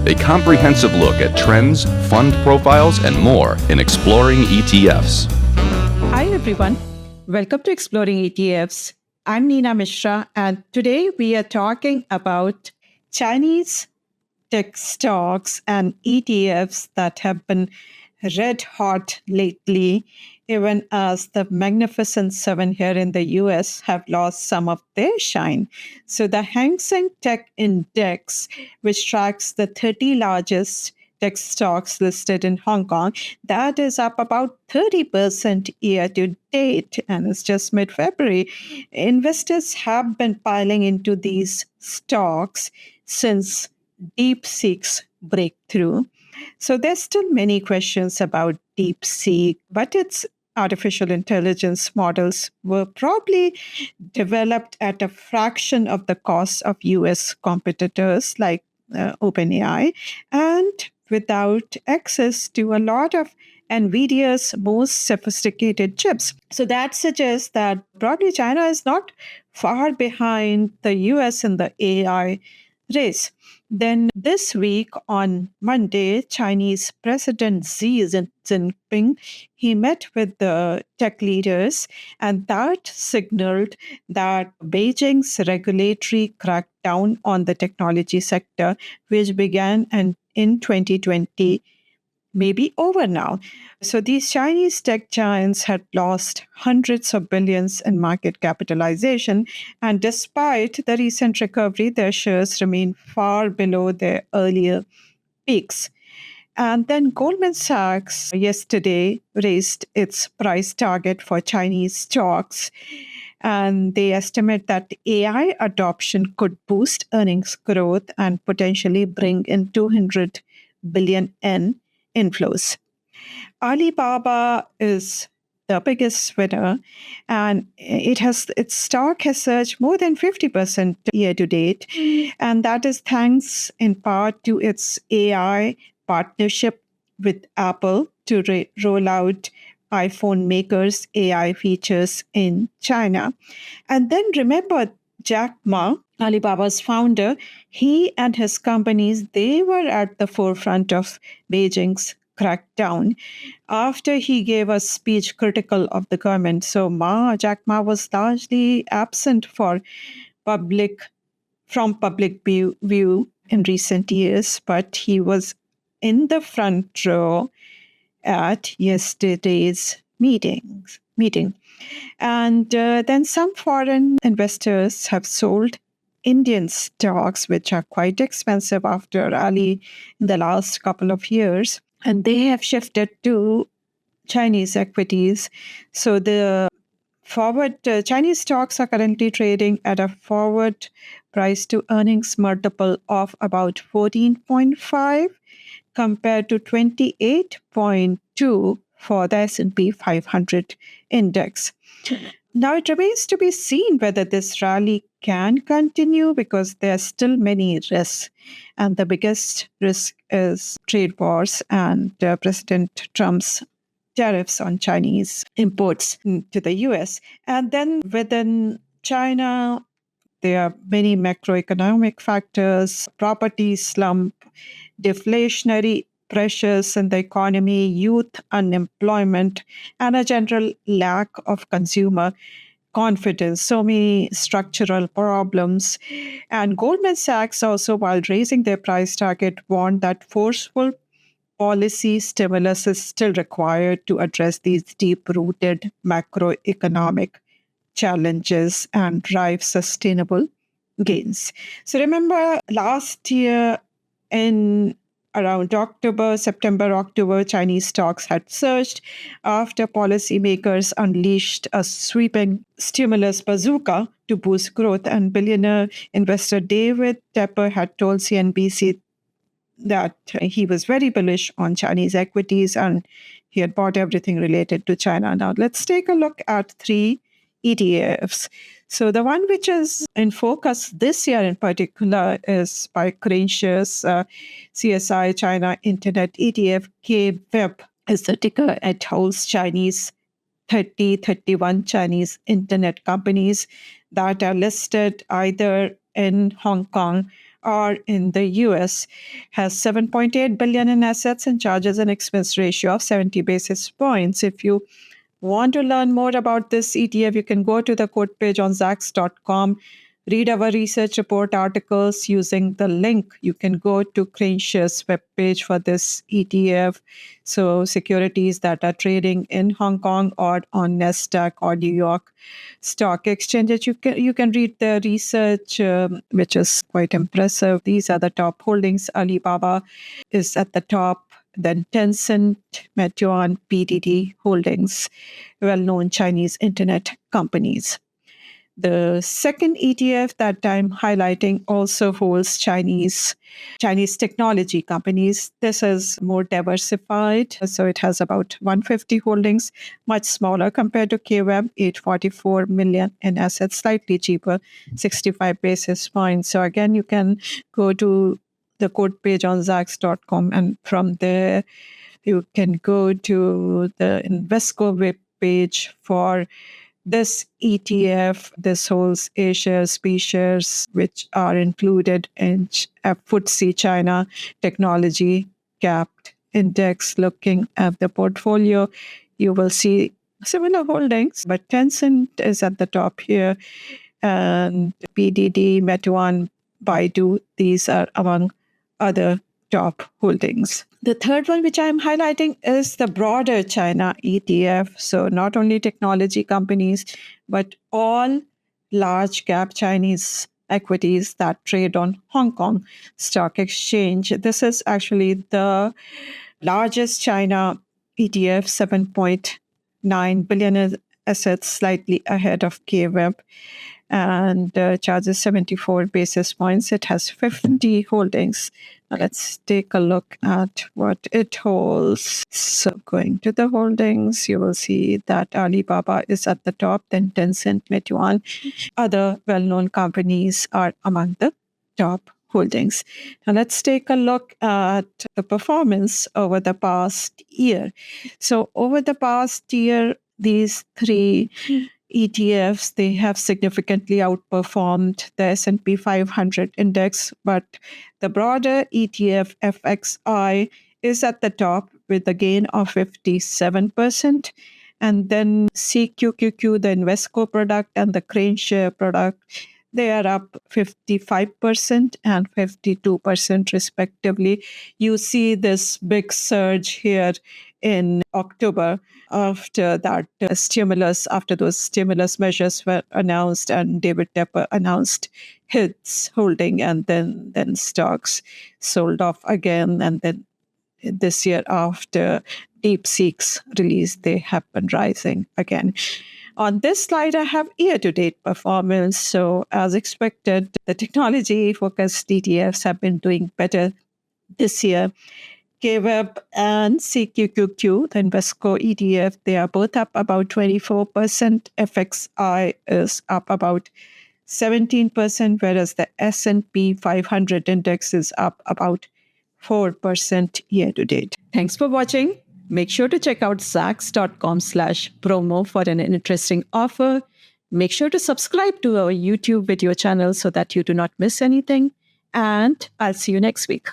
a comprehensive look at trends, fund profiles, and more in Exploring ETFs. Hi, everyone. Welcome to Exploring ETFs. I'm Neena Mishra, and today we are talking about Chinese tech stocks and ETFs that have been red hot lately, even as the Magnificent Seven here in the US have lost some of their shine. So, the Hang Seng Tech Index, which tracks the 30 largest tech stocks listed in Hong Kong, that is up about 30% year to date, and it's just mid February. Investors have been piling into these stocks since DeepSeek's breakthrough. So there's still many questions about DeepSeek, but its artificial intelligence models were probably developed at a fraction of the cost of US competitors like OpenAI, and without access to a lot of NVIDIA's most sophisticated chips. So that suggests that probably China is not far behind the US in the AI race. Then this week on Monday, Chinese President Xi Jinping, he met with the tech leaders, and that signaled that Beijing's regulatory crackdown on the technology sector, which began in 2020, may be over now. So these Chinese tech giants had lost hundreds of billions in market capitalization. And despite the recent recovery, their shares remain far below their earlier peaks. And then Goldman Sachs yesterday raised its price target for Chinese stocks. And they estimate that AI adoption could boost earnings growth and potentially bring in 200 billion in inflows. Alibaba is the biggest winner, and its stock has surged more than 50% year to date, and that is thanks in part to its AI partnership with Apple to roll out iPhone makers' AI features in China. And then remember Jack Ma, Alibaba's founder, he and his companies, they were at the forefront of Beijing's crackdown after he gave a speech critical of the government. So Jack Ma was largely absent public view in recent years, but he was in the front row at yesterday's meeting. And then some foreign investors have sold Indian stocks, which are quite expensive after rally in the last couple of years, and they have shifted to Chinese equities. So the forward Chinese stocks are currently trading at a forward price to earnings multiple of about 14.5 compared to 28.2 for the S&P 500 index. Now it remains to be seen whether this rally can continue because there are still many risks. And the biggest risk is trade wars and President Trump's tariffs on Chinese imports to the US. And then within China, there are many macroeconomic factors, property slump, deflationary pressures in the economy, youth unemployment, and a general lack of consumer confidence. So many structural problems. And Goldman Sachs also, while raising their price target, warned that forceful policy stimulus is still required to address these deep-rooted macroeconomic challenges and drive sustainable gains. So remember last year in around September, October, Chinese stocks had surged after policymakers unleashed a sweeping stimulus bazooka to boost growth. And billionaire investor David Tepper had told CNBC that he was very bullish on Chinese equities and he had bought everything related to China. Now, let's take a look at three ETFs. So, the one which is in focus this year in particular is by CraneShares CSI China Internet ETF. KWEB is the ticker. It holds 31 Chinese internet companies that are listed either in Hong Kong are in the US, has 7.8 billion in assets and charges an expense ratio of 70 basis points. If you want to learn more about this ETF, you can go to the quote page on Zacks.com, read our research report articles using the link. You can go to CraneShares webpage for this ETF. So securities that are trading in Hong Kong or on Nasdaq or New York Stock Exchanges. You can read the research, which is quite impressive. These are the top holdings. Alibaba is at the top, then Tencent, Meituan, PDD Holdings, well-known Chinese internet companies. The second ETF that I'm highlighting also holds Chinese technology companies. This is more diversified, so it has about 150 holdings, much smaller compared to KWeb, 844 million in assets, slightly cheaper, 65 basis points. So again, you can go to the code page on Zacks.com, and from there you can go to the Invesco web page for this ETF. This holds A shares, B shares, which are included in FTSE China Technology Capped Index. Looking at the portfolio, you will see similar holdings, but Tencent is at the top here, and PDD, Meituan, Baidu, these are among other top holdings. The third one, which I'm highlighting, is the broader China ETF. So not only technology companies, but all large cap Chinese equities that trade on Hong Kong Stock Exchange. This is actually the largest China ETF, 7.9 billion assets, slightly ahead of KWeb, and charges 74 basis points. It has 50 holdings. Now let's take a look at what it holds. So going to the holdings, you will see that Alibaba is at the top, then Tencent, Meituan. Other well-known companies are among the top holdings. Now let's take a look at the performance over the past year. So over the past year, these three ETFs, they have significantly outperformed the S&P 500 index, but the broader ETF FXI is at the top with a gain of 57%. And then CQQQ, the Invesco product, and the CraneShare product, they are up 55% and 52% respectively. You see this big surge here in October after that after those stimulus measures were announced and David Tepper announced his holding, and then stocks sold off again. And then this year, after DeepSeek's release, they have been rising again. On this slide, I have year-to-date performance. So as expected, the technology-focused ETFs have been doing better this year. KWeb and CQQQ, the Invesco ETF, they are both up about 24%. FXI is up about 17%, whereas the S&P 500 index is up about 4% year-to-date. Thanks for watching. Make sure to check out Zacks.com/promo for an interesting offer. Make sure to subscribe to our YouTube video channel so that you do not miss anything. And I'll see you next week.